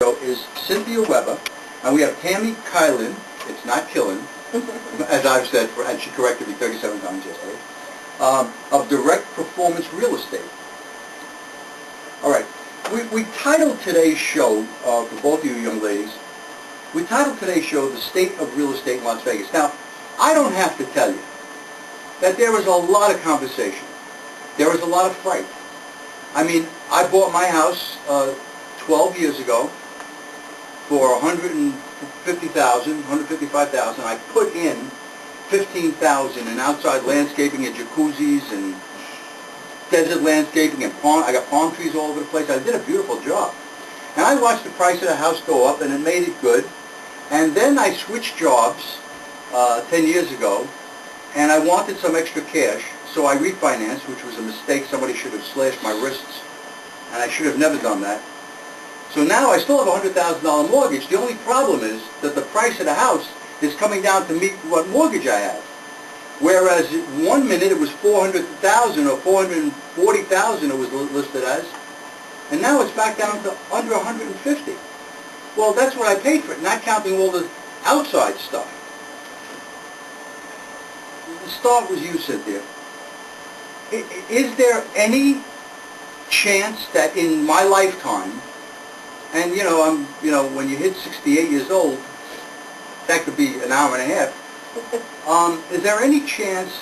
Is Cynthia and we have Tammy Kilen, it's not Kilen, as I've said, and she corrected me 37 times yesterday, of Direct Performance Real Estate. All right, we titled today's show, for both of you young ladies, we titled today's show, The State of Real Estate in Las Vegas. Now, I don't have to tell you that there was a lot of conversation. There was a lot of fright. I mean, I bought my house 12 years ago for $150,000, $155,000. I put in $15,000 in outside landscaping and jacuzzis and desert landscaping and I got palm trees all over the place. I did a beautiful job. And I watched the price of the house go up and it made it good. And then I switched jobs 10 years ago and I wanted some extra cash, so I refinanced, which was a mistake. Somebody should have slashed my wrists and I should have never done that. So now I still have a $100,000 mortgage. The only problem is that the price of the house is coming down to meet what mortgage I have. Whereas 1 minute it was $400,000 or $440,000 it was listed as, and now it's back down to under $150,000. Well, that's what I paid for it, not counting all the outside stuff. The start was you, Cynthia. Is there any chance that in my lifetime, and when you hit 68 years old, that could be an hour and a half. Is there any chance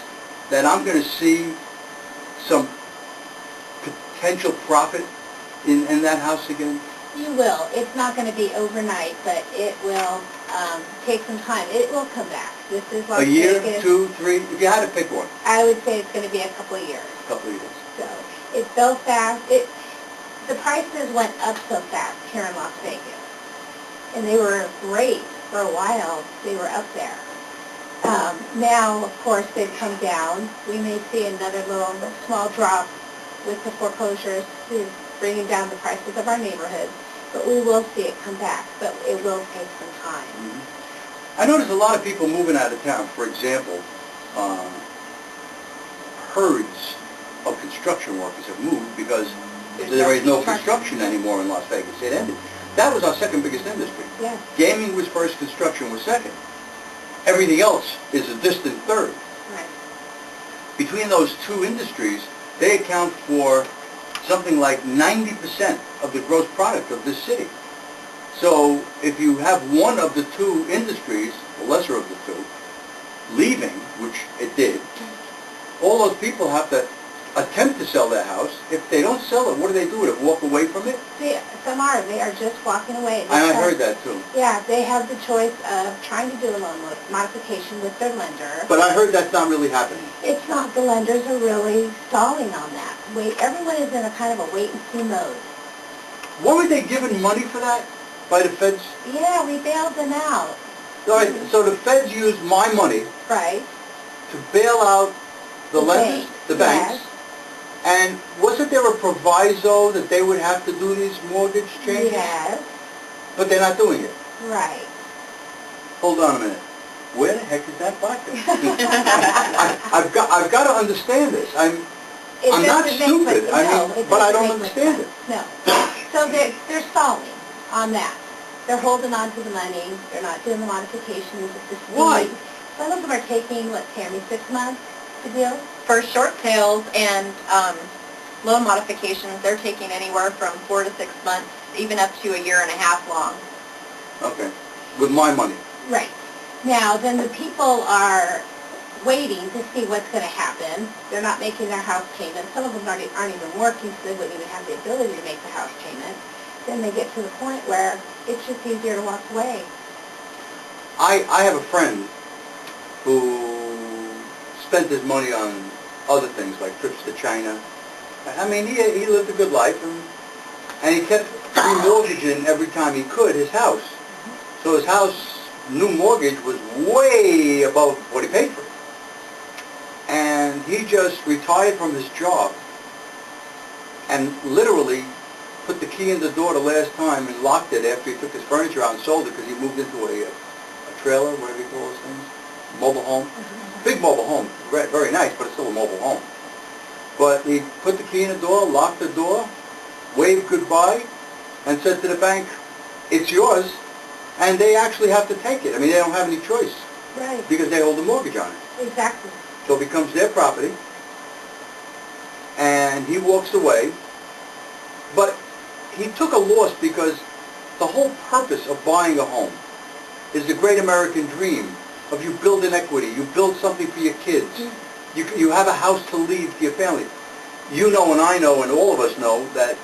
that I'm going to see some potential profit in that house again? You will. It's not going to be overnight, but it will take some time. It will come back. This is Las Vegas. A year, Vegas. 2, 3? If you had to pick one. I would say it's going to be a couple of years. A couple of years. So it's so fast. The prices went up so fast here in Las Vegas, and they were great for a while. They were up there. Now, of course, they've come down. We may see another little small drop with the foreclosures bringing down the prices of our neighborhood, but we will see it come back, but it will take some time. Mm-hmm. I noticed a lot of people moving out of town. For example, herds of construction workers have moved because there is no construction anymore in Las Vegas. It ended. That was our second biggest industry. Yeah. Gaming was first, construction was second. Everything else is a distant third. Right. Between those two industries, they account for something like 90% of the gross product of this city. So if you have one of the two industries, the lesser of the two, leaving, which it did, all those people have to attempt to sell their house. If they don't sell it, what do they do with it? Walk away from it? Some are. They are just walking away. I heard that too. Yeah, they have the choice of trying to do a loan modification with their lender. But I heard that's not really happening. It's not. The lenders are really stalling on that. Everyone is in a kind of a wait-and-see mode. Weren't they given money for that by the feds? Yeah, we bailed them out. So the feds used my money right. to bail out the lenders, the banks. Yes. And wasn't there a proviso that they would have to do these mortgage changes? Yes. But they're not doing it. Right. Hold on a minute. Where the heck is that vodka? I've got to understand this. I'm not stupid. But I don't understand it. No. So they're stalling on that. They're holding on to the money. They're not doing the modifications at the speed. Why? Some of them are taking, Tammy, 6 months to do? For short sales and loan modifications, they're taking anywhere from 4 to 6 months, even up to a year and a half long. Okay. With my money. Right. Now, then the people are waiting to see what's going to happen. They're not making their house payment. Some of them aren't even working, so they wouldn't even have the ability to make the house payment. Then they get to the point where it's just easier to walk away. I have a friend who spent his money on other things like trips to China. I mean, he lived a good life, and he kept remortgaging every time he could his house. So his house, new mortgage, was way above what he paid for it. And he just retired from his job and literally put the key in the door the last time and locked it after he took his furniture out and sold it because he moved into a trailer, whatever you call those things, mobile home. Big mobile home, very nice, but it's still a mobile home. But he put the key in the door, locked the door, waved goodbye, and said to the bank, it's yours, and they actually have to take it. I mean, they don't have any choice Right, because they hold a mortgage on it. exactly. So it becomes their property, and he walks away, but he took a loss because the whole purpose of buying a home is the great American dream of you build an equity, you build something for your kids, you have a house to leave to your family. You know and I know and all of us know that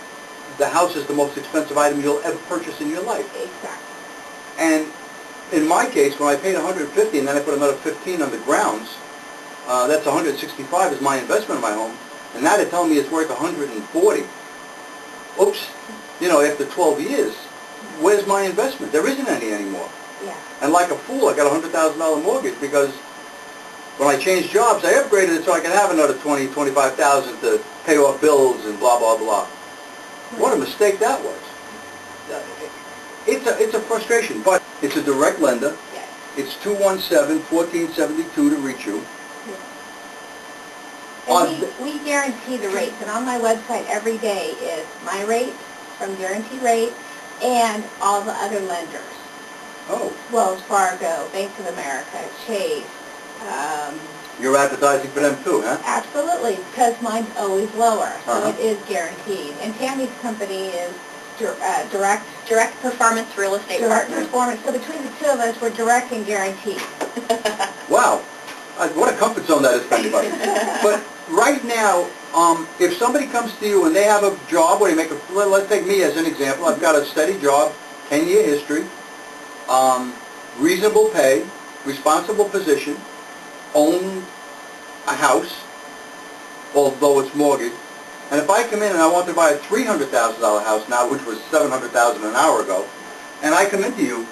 the house is the most expensive item you'll ever purchase in your life. Exactly. And in my case, when I paid $150 and then I put another $15 on the grounds, that's $165 is my investment in my home, and now they're telling me it's worth $140. Oops, you know, after 12 years, where's my investment? There isn't any anymore. Yeah. And like a fool, I got a $100,000 mortgage because when I changed jobs, I upgraded it so I could have another $20,000, $25,000 to pay off bills and blah, blah, blah. What a mistake that was. It's a frustration, but it's a direct lender. Yes. It's 217-1472 to reach you. And we guarantee the rates, and on my website every day is my rate from Guarantee Rate and all the other lenders. Oh, Wells Fargo, Bank of America, Chase. you're advertising for them too, huh? Absolutely, because mine's always lower, so Uh-huh. it is guaranteed. And Tammy's company is direct Direct Performance Real Estate Partners. performance. So between the two of us, we're direct and guaranteed. Wow, what a comfort zone that is for anybody. But right now, if somebody comes to you and they have a job where they make let's take me as an example. I've got a steady job, 10-year history, reasonable pay, responsible position, own a house, although it's mortgaged. And if I come in and I want to buy a $300,000 house now, which was $700,000 an hour ago, and I come into you,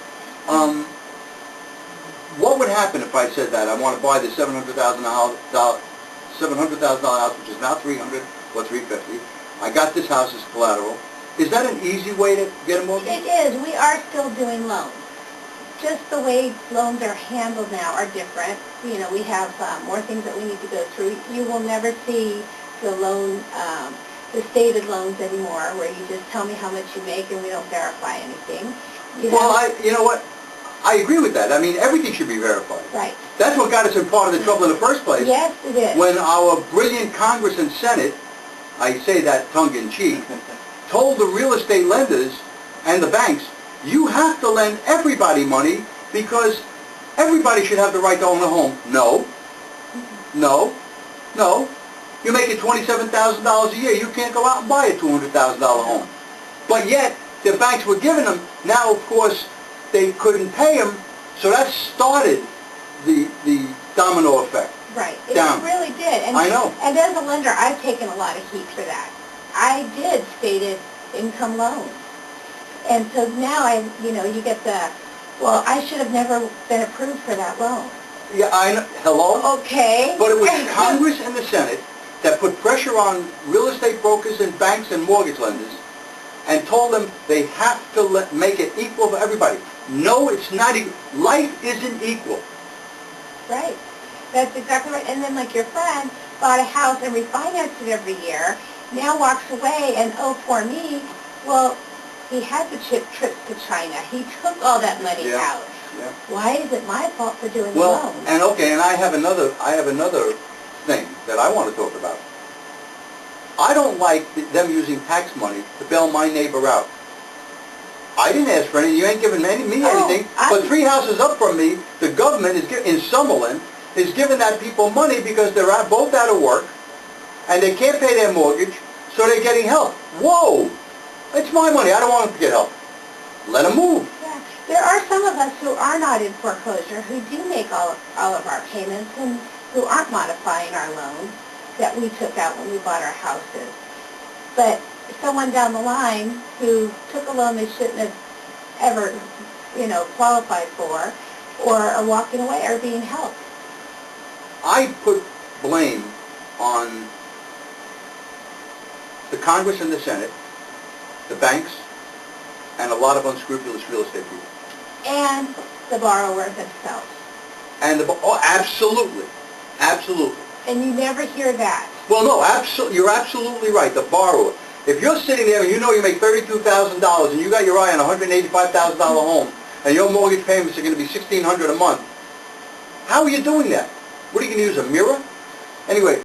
what would happen if I said that I want to buy the $700,000 house, which is now $300,000 or $350,000? I got this house as collateral. Is that an easy way to get a mortgage? It is. We are still doing loans. Just the way loans are handled now are different. You know, we have more things that we need to go through. You will never see the loan, the stated loans anymore, where you just tell me how much you make and we don't verify anything. You You know what? I agree with that. I mean, everything should be verified. Right. That's what got us in part of the trouble in the first place. Yes, it is. When our brilliant Congress and Senate, I say that tongue-in-cheek, told the real estate lenders and the banks, you have to lend everybody money because everybody should have the right to own a home. No. No. No. You're making $27,000 a year. You can't go out and buy a $200,000 home. But yet, the banks were giving them. Now, of course, they couldn't pay them, so that started the domino effect. Right. It Down. really did. And, I know. And as a lender, I've taken a lot of heat for that. I did stated income loans. And so now you get the, well, I should have never been approved for that loan. Yeah, I know. Hello? Okay. But it was Congress and the Senate that put pressure on real estate brokers and banks and mortgage lenders and told them they have to make it equal for everybody. No, it's not equal. Life isn't equal. Right. That's exactly right. And then like your friend bought a house and refinanced it every year, now walks away and, oh, poor me, well, he had the trips to China. He took all that money out. Yeah. Why is it my fault for doing the Well, loan? and okay, and I have another thing that I want to talk about. I don't like them using tax money to bail my neighbor out. I didn't ask for anything. You ain't giving me anything. But 3 houses up from me, the government is in Summerlin is giving that people money because they're both out of work and they can't pay their mortgage, so they're getting help. Whoa! It's my money. I don't want them to get help. Let them move. Yeah. There are some of us who are not in foreclosure who do make all of our payments and who aren't modifying our loans that we took out when we bought our houses. But someone down the line who took a loan they shouldn't have ever, qualified for or are walking away are being helped. I put blame on the Congress and the Senate, the banks, and a lot of unscrupulous real estate people. And the borrower themselves. And absolutely, absolutely. And you never hear that. Well, no, you're absolutely right. The borrower. If you're sitting there and you know you make $32,000 and you got your eye on a $185,000 home and your mortgage payments are going to be $1,600 a month, how are you doing that? What are you going to use, a mirror? Anyway.